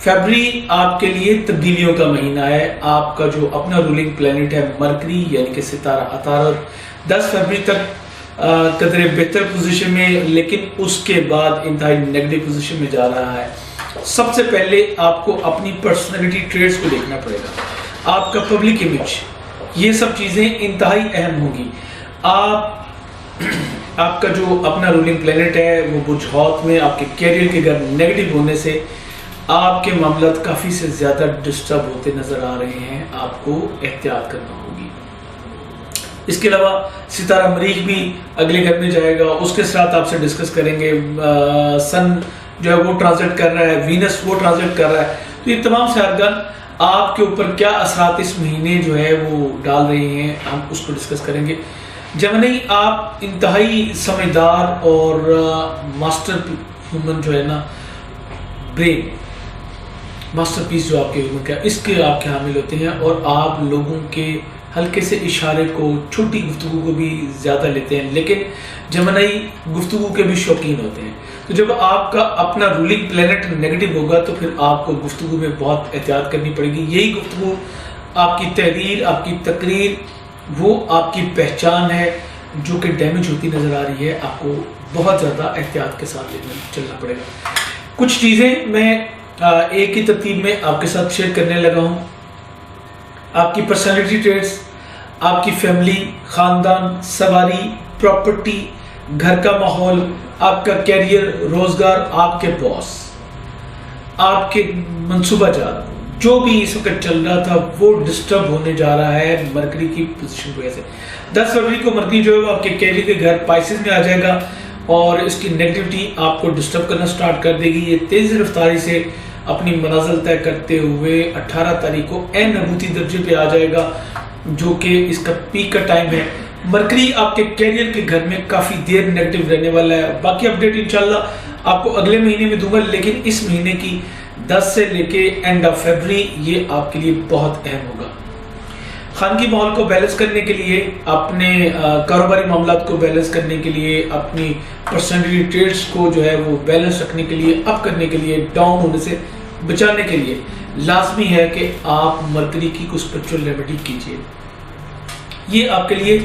फरवरी आपके लिए तब्दीलियों का महीना है। आपका जो अपना रूलिंग प्लेनेट है मरकरी यानी कि सितारा अतारत 10 फरवरी तक कदरे बेहतर पोजीशन में, लेकिन उसके बाद इंतहाई नेगेटिव पोजीशन में जा रहा है। सबसे पहले आपको अपनी पर्सनैलिटी ट्रेड्स को देखना पड़ेगा, आपका पब्लिक इमेज, ये सब चीज़ें इंतहाई अहम होंगी। आपका जो अपना रूलिंग प्लेनेट है वो बुर्ज हौत में आपके कैरियर के घर नेगेटिव होने से आपके मामलात काफ़ी से ज़्यादा डिस्टर्ब होते नज़र आ रहे हैं, आपको एहतियात करना होगी। इसके अलावा सितारा मरीख भी अगले घर में जाएगा, उसके साथ आपसे डिस्कस करेंगे। सन जो है वो ट्रांजिट कर रहा है, वीनस वो ट्रांजिट कर रहा है, तो ये तमाम सारगन आपके ऊपर क्या असरात इस महीने जो है वो डाल रहे हैं, हम उसको डिस्कस करेंगे। जब नहीं आप इंतहाई समझदार और मास्टर ह्यूमन जो है ना, ब्रेन मास्टरपीस जो आपके ह्यूमन का, इसके आपके हामिल होते हैं और आप लोगों के हल्के से इशारे को, छोटी गुफ्तगू को भी ज़्यादा लेते हैं, लेकिन जमनाई गुफ्तगू के भी शौकीन होते हैं। तो जब आपका अपना रूलिंग प्लेनेट नेगेटिव होगा तो फिर आपको गुफ्तगू में बहुत एहतियात करनी पड़ेगी। यही गुफ्तगू आपकी तहरीर, आपकी तकरीर, वो आपकी पहचान है जो कि डैमेज होती नज़र आ रही है। आपको बहुत ज़्यादा एहतियात के साथ चलना पड़ेगा। कुछ चीज़ें मैं एक ही तरतीब में आपके साथ शेयर करने लगा हूँ। आपकी पर्सनालिटी ट्रेड्स, आपकी फैमिली, ख़ानदान, सवारी, प्रॉपर्टी, घर का माहौल, आपका कैरियर, रोज़गार, आपके बॉस, आपके मनसूबाजात, जो भी इस वक्त चल रहा था वो डिस्टर्ब होने जा रहा है मरकरी की पोजीशन की वजह से। 10 फरवरी को मरकरी जो है वो आपके कैरियर के घर पाइसेस में आ जाएगा और इसकी नेगेटिविटी आपको डिस्टर्ब करना स्टार्ट कर देगी। ये तेज़ रफ्तारी से अपनी मनाजिल तय करते हुए 18 तारीख को नबूती दर्जे पे आ जाएगा, जो कि इसका पीक का टाइम है। मरकरी आपके कैरियर के घर में काफ़ी देर नेगेटिव रहने वाला है। बाकी अपडेट इंशाल्लाह आपको अगले महीने में दूंगा, लेकिन इस महीने की 10 से लेके एंड ऑफ फरवरी ये आपके लिए बहुत अहम होगा। खानगी माहौल को बैलेंस करने के लिए, अपने कारोबारी मामलात को बैलेंस करने के लिए, अपनी पर्सनैलिटी ट्रेड्स को जो है वो बैलेंस रखने के लिए, अप करने के लिए, डाउन होने से बचाने के लिए लाजमी है कि आप मरकरी की कुछ स्पिरिचुअल रेमेडी कीजिए। ये आपके लिए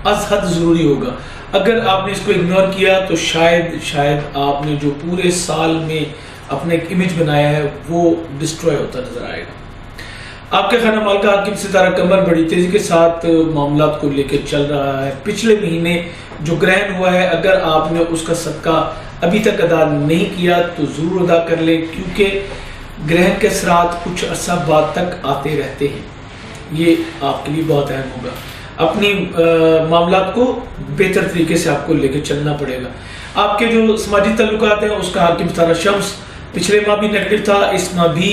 अज हद ज़रूरी होगा। अगर आपने इसको इग्नोर किया तो शायद आपने जो पूरे साल में अपने एक इमेज बनाया है वो डिस्ट्रॉय होता नजर आएगा। आपके खाना माल का हाकिम सितारा कमर बड़ी तेजी के साथ मामलात को लेकर चल रहा है। पिछले महीने जो ग्रहण हुआ है, अगर आपने उसका सदका अभी तक अदा नहीं किया तो ज़रूर अदा कर लें, क्योंकि ग्रहण के असरात कुछ अर्सा बाद तक आते रहते हैं। ये आपके लिए बहुत अहम होगा। अपनी मामलात को बेहतर तरीके से आपको लेकर चलना पड़ेगा। आपके जो समाजी ताल्लुकात हैं उसका हाकिम सितारा शम्स पिछले माह भी नेगेटिव था, इस माह भी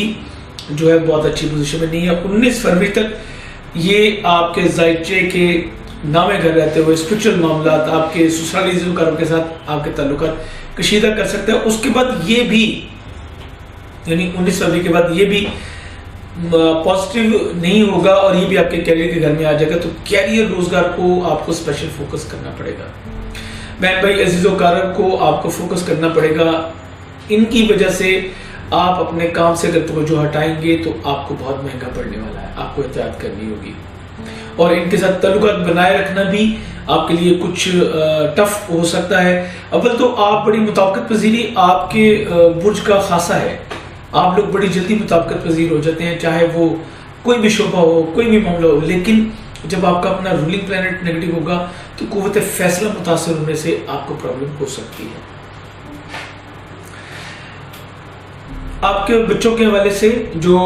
जो है बहुत अच्छी पोजीशन में नहीं है। 19 फरवरी तक ये आपके जायचे के नामे घर रहते हुए स्पिरिचुअल मामलात, आपके ससुरालिज़्म के साथ आपके ताल्लुकात कशीदा कर सकते हैं। उसके बाद ये भी यानी 19 फरवरी के बाद ये भी पॉजिटिव नहीं होगा और ये भी आपके कैरियर के घर में आ जाएगा। तो कैरियर, रोजगार को आपको स्पेशल फोकस करना पड़ेगा। बहन भाई अजीजों कारब को आपको फोकस करना पड़ेगा। इनकी वजह से आप अपने काम से अगर तवज्जो हटाएंगे तो आपको बहुत महंगा पड़ने वाला है, आपको एहतियात करनी होगी। और इनके साथ ताल्लुकात बनाए रखना भी आपके लिए कुछ टफ हो सकता है। अव्वल तो आप बड़ी मुताबिकत पजीरी आपके बुर्ज का खासा है, आप लोग बड़ी जल्दी मुताबिकत पजीर हो जाते हैं, चाहे वो कोई भी शोबा हो, कोई भी मामला हो। लेकिन जब आपका अपना रूलिंग प्लैनेट नेगेटिव होगा तो कुव्वत फैसला मुतासर होने से आपको प्रॉब्लम हो सकती है। आपके बच्चों के हवाले से जो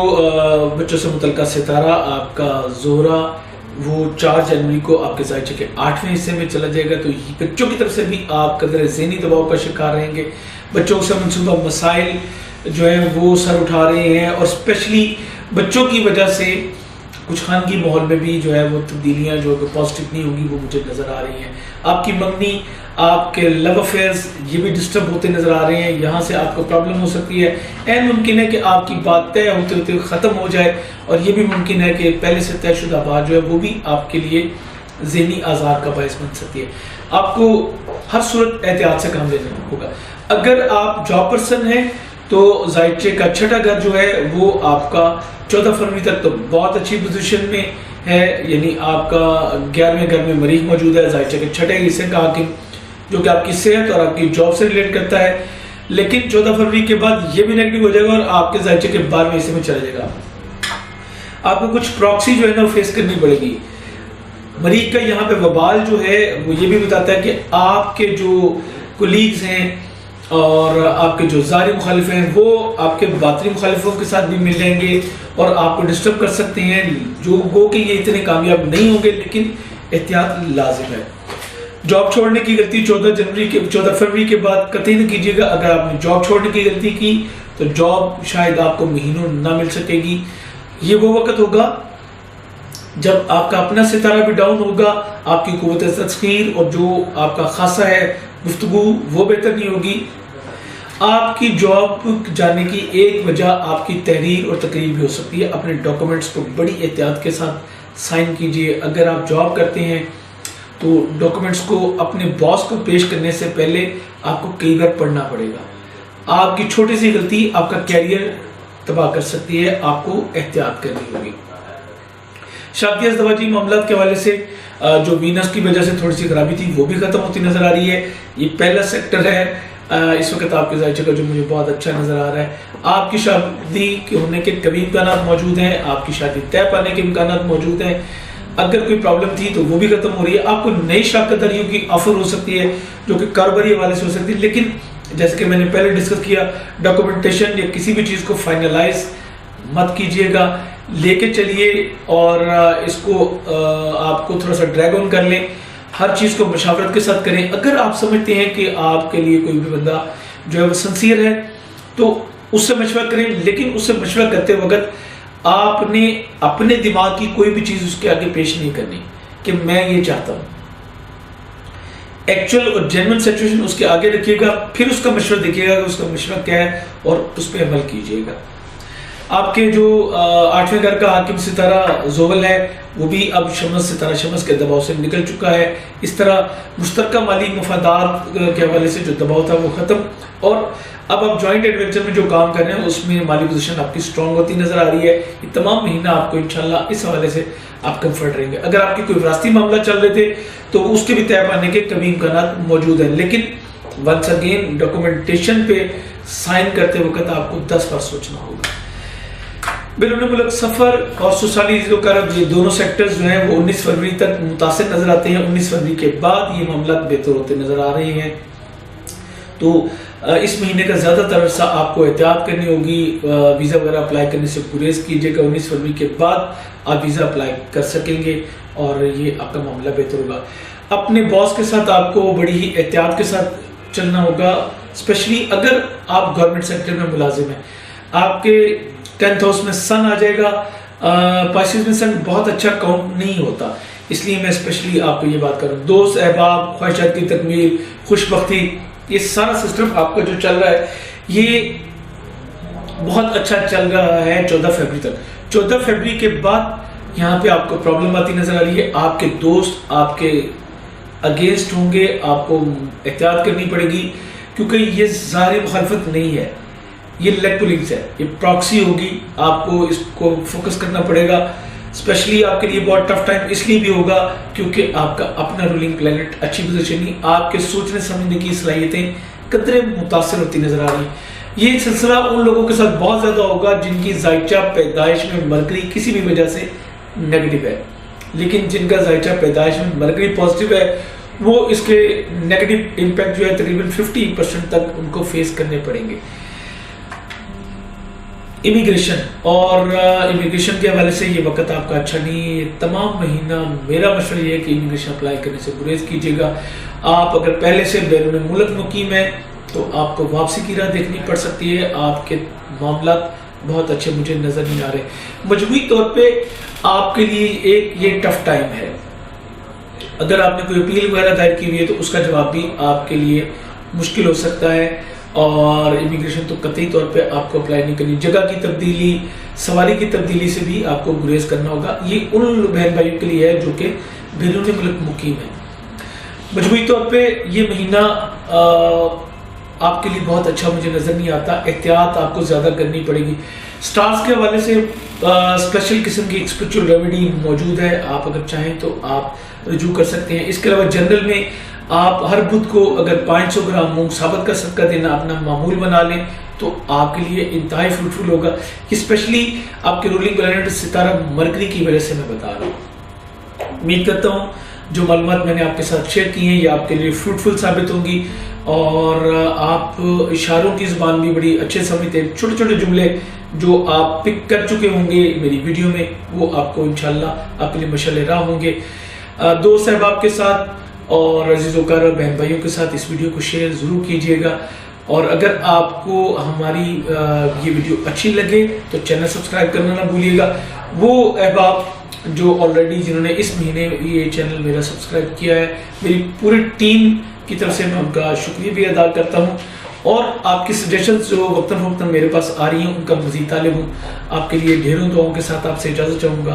बच्चों से मुतल्लिका सितारा आपका जोहरा वो 4 जनवरी को आपके जायचे के 8वें हिस्से में चला जाएगा। तो बच्चों की तरफ से भी आप कदर ज़हनी दबाव का शिकार रहेंगे। बच्चों से मनसूबा मसाइल जो है वो सर उठा रहे हैं और स्पेशली बच्चों की वजह से कुछ खानगी माहौल में भी जो है वो तब्दीलियाँ जो पॉजिटिव नहीं होंगी वो मुझे नज़र आ रही हैं। आपकी मंगनी, आपके लव अफेयर्स ये भी डिस्टर्ब होते नज़र आ रहे हैं, यहाँ से आपको प्रॉब्लम हो सकती है। ऐन मुमकिन है कि आपकी बात तय होते होते ख़त्म हो जाए और ये भी मुमकिन है कि पहले से तयशुदा बात जो है वो भी आपके लिए ज़हनी आज़ार का बायस बन सकती है। आपको हर सूरत एहतियात से काम लेना होगा। अगर आप जॉब पर्सन हैं तो जायचे का छठा घर जो है वो आपका 14 फरवरी तक तो बहुत अच्छी पोजीशन में है, यानी आपका 11वें घर में मरीज मौजूद है, जायचे के छठे हिस्से का हाकिम, जो कि आपकी सेहत और आपकी जॉब से रिलेट करता है। लेकिन 14 फरवरी के बाद ये भी नेगेटिव हो जाएगा और आपके जायचे के 12वें हिस्से में चला जाएगा। आपको कुछ प्रॉक्सी जो है ना फेस करनी पड़ेगी। मरीज का यहाँ पे वबाल जो है वो ये भी बताता है कि आपके जो कोलीग्स हैं और आपके जो ज़ाहिरी मुखालिफ हैं वो आपके बातनी मुखालिफों के साथ भी मिल जाएंगे और आपको डिस्टर्ब कर सकते हैं, जो गो कि ये इतने कामयाब नहीं होंगे, लेकिन एहतियात लाजिम है। जॉब छोड़ने की गलती 14 फरवरी के बाद कतई न कीजिएगा। अगर आपने जॉब छोड़ने की गलती की तो जॉब शायद आपको महीनों ना मिल सकेगी। ये वो वक्त होगा जब आपका अपना सितारा भी डाउन होगा, आपकी कुव्वत तस्खीर और जो आपका खासा है गुफ्तगू वो बेहतर नहीं होगी। आपकी जॉब जाने की एक वजह आपकी तहरीर और तकरीर भी हो सकती है। अपने डॉक्यूमेंट्स को बड़ी एहतियात के साथ साइन कीजिए। अगर आप जॉब करते हैं तो डॉक्यूमेंट्स को अपने बॉस को पेश करने से पहले आपको कई बार पढ़ना पड़ेगा। आपकी छोटी सी गलती आपका कैरियर तबाह कर सकती है, आपको एहतियात करनी होगी। शादी अज़दवाजी मामलात के हवाले से जो वीनस की वजह से थोड़ी सी खराबी थी वो भी खत्म होती नजर आ रही है। ये पहला सेक्टर है इस वक्त आपके जायचे का जो मुझे बहुत अच्छा नजर आ रहा है। आपकी शादी के होने के कभी इम्कान मौजूद हैं, आपकी शादी तय पाने के इम्कान मौजूद हैं। अगर कोई प्रॉब्लम थी तो वो भी खत्म हो रही है। आपको नई शाकदारियों की ऑफर हो सकती है जो कि कारोबारी हवाले से हो सकती है, लेकिन जैसे कि मैंने पहले डिस्कस किया, डॉक्यूमेंटेशन या किसी भी चीज को फाइनलाइज मत कीजिएगा, लेके चलिए और इसको आपको थोड़ा सा ड्रैग ऑन कर लें। हर चीज को मशावरत के साथ करें। अगर आप समझते हैं कि आपके लिए कोई भी बंदा जो है वो सिंसियर है तो उससे मशवरा करें, लेकिन उससे मशवरा करते वक्त आपने अपने दिमाग की कोई भी चीज उसके आगे पेश नहीं करनी कि मैं ये चाहता हूं। एक्चुअल और जेन्युइन सिचुएशन उसके आगे रखिएगा, फिर उसका मशवरा देखिएगा कि उसका मशवरा क्या है और उस पर अमल कीजिएगा। आपके जो 8वें घर का हाकिम सितारा जोवल है वो भी अब शमस सितारा शमस के दबाव से निकल चुका है। इस तरह मुश्तरका माली मफादात के हवाले से जो दबाव था वो खत्म, और अब आप जॉइंट एडवेंचर में जो काम कर रहे हैं उसमें माली पोजीशन आपकी स्ट्रांग होती नजर आ रही है। ये तमाम महीना आपको इंशाल्लाह इस हवाले से आप कंफर्ट रहेंगे। अगर आपके कोई विरासती मामला चल रहे थे तो उसके भी तय पाने के कभी इम्कान मौजूद हैं, लेकिन वंस अगेन डॉक्यूमेंटेशन पे साइन करते वक्त आपको 10 बार सोचना होगा। बैरून मुल्क सफर और ससुराली ज़िलों ये दोनों सेक्टर्स जो हैं वो 19 फरवरी तक मुतासिर नजर आते हैं। 19 फरवरी के बाद ये मामला बेहतर होते नजर आ रहे हैं। तो इस महीने का ज़्यादातर अरसा आपको एहतियात करनी होगी। वीज़ा वगैरह अप्लाई करने से गुरेज कीजिएगा। 19 फरवरी के बाद आप वीज़ा अप्लाई कर सकेंगे और ये आपका मामला बेहतर होगा। अपने बॉस के साथ आपको बड़ी ही एहतियात के साथ चलना होगा, स्पेशली अगर आप गवर्नमेंट सेक्टर में मुलाजिम हैं। आपके 10th हाउस में सन आ जाएगा। पाइसेस में सन बहुत अच्छा काउंट नहीं होता, इसलिए मैं स्पेशली आपको ये बात कर रहा हूँ। दोस्त, अहबाब, ख्वाहिशात की तकमील, खुशबख्ती, ये सारा सिस्टम आपका जो चल रहा है ये बहुत अच्छा चल रहा है 14 फरवरी तक। 14 फरवरी के बाद यहाँ पे आपको प्रॉब्लम आती नजर आ रही है। आपके दोस्त आपके अगेंस्ट होंगे, आपको एहतियात करनी पड़ेगी, क्योंकि ये ज़ाहिर मुखालफत नहीं है, ये लेग पुलिंग्स है, ये प्रॉक्सी होगी। आपको इसको फोकस करना पड़ेगा। स्पेशली आपके लिए बहुत टफ टाइम इसलिए भी होगा क्योंकि आपका अपना रूलिंग प्लैनेट अच्छी पोजीशन नहीं, आपके सोचने समझने की सलाहियतें कदरे मुतासर होती नजर आ रही। ये सिलसिला उन लोगों के साथ बहुत ज्यादा होगा जिनकी जायचा पैदाइश में मरकरी किसी भी वजह से नेगेटिव है, लेकिन जिनका जायचा पैदाइश में मरकरी पॉजिटिव है वो इसके नेगेटिव इम्पैक्ट जो है तकरीबन 50% तक उनको फेस करने पड़ेंगे। इमिग्रेशन और इमिग्रेशन के हवाले से ये वक्त आपका अच्छा नहीं है। तमाम महीना मेरा मशवरा ये है कि इमिग्रेशन अप्लाई करने से गुरेज कीजिएगा। आप अगर पहले से बैरून मुल्क मुकीम है तो आपको वापसी की राह देखनी पड़ सकती है। आपके मामला बहुत अच्छे मुझे नज़र नहीं आ रहे। मजबूरी तौर पे आपके लिए एक ये टफ टाइम है। अगर आपने कोई अपील वगैरह दायर की हुई है तो उसका जवाब भी आपके लिए मुश्किल हो सकता है, और इमिग्रेशन तो कतई तौर पे आपको अप्लाई नहीं करनी। जगह की तब्दीली, सवारी की तब्दीली से भी आपको गुरेज करना होगा। ये उन बहन भाइयों के लिए है जो कि बैरून मुल्क मुकीम है। मजबूरी तौर पे ये महीना आपके लिए बहुत अच्छा मुझे नज़र नहीं आता। एहतियात आपको ज़्यादा करनी पड़ेगी। स्टार्स के हवाले से स्पेशल किस्म की एक स्पिरिचुअल रेमेडी मौजूद है, आप अगर चाहें तो आप रजू कर सकते हैं। इसके अलावा जनरल में आप हर बुध को अगर 500 ग्राम मूंग साबत का सदका देना अपना मामूल बना लें तो आपके लिए इंतहाई फ्रूटफुल होगा। स्पेशली आपके रूलिंग प्लैनेट सितारा मरकरी की वजह से मैं बता रहा हूँ। उम्मीद करता हूँ जो मालूमात मैंने आपके साथ शेयर की हैं ये आपके लिए फ्रूटफुल साबित होंगी और आप इशारों की ज़बान भी बड़ी अच्छे समझते हैं। छोटे छोटे जुमले जो आप पिक कर चुके होंगे मेरी वीडियो में वो आपको इंशाल्लाह आपके लिए मशाल राह होंगे। दोस्त अहबाब के साथ और अजीज़ोकार और बहन भाइयों के साथ इस वीडियो को शेयर ज़रूर कीजिएगा और अगर आपको हमारी ये वीडियो अच्छी लगे तो चैनल सब्सक्राइब करना ना भूलिएगा। वो अहबाब जो ऑलरेडी जिन्होंने इस महीने ये चैनल मेरा सब्सक्राइब किया है, मेरी पूरी टीम की तरफ से मैं उनका शुक्रिया भी अदा करता हूँ और आपकी सजेशंस जो वक्तन फवक्तन मेरे पास आ रही हैं उनका मज़ीद तालिब हूँ। आपके लिए ढेरों दुआओं के साथ आपसे इजाज़त चाहूँगा।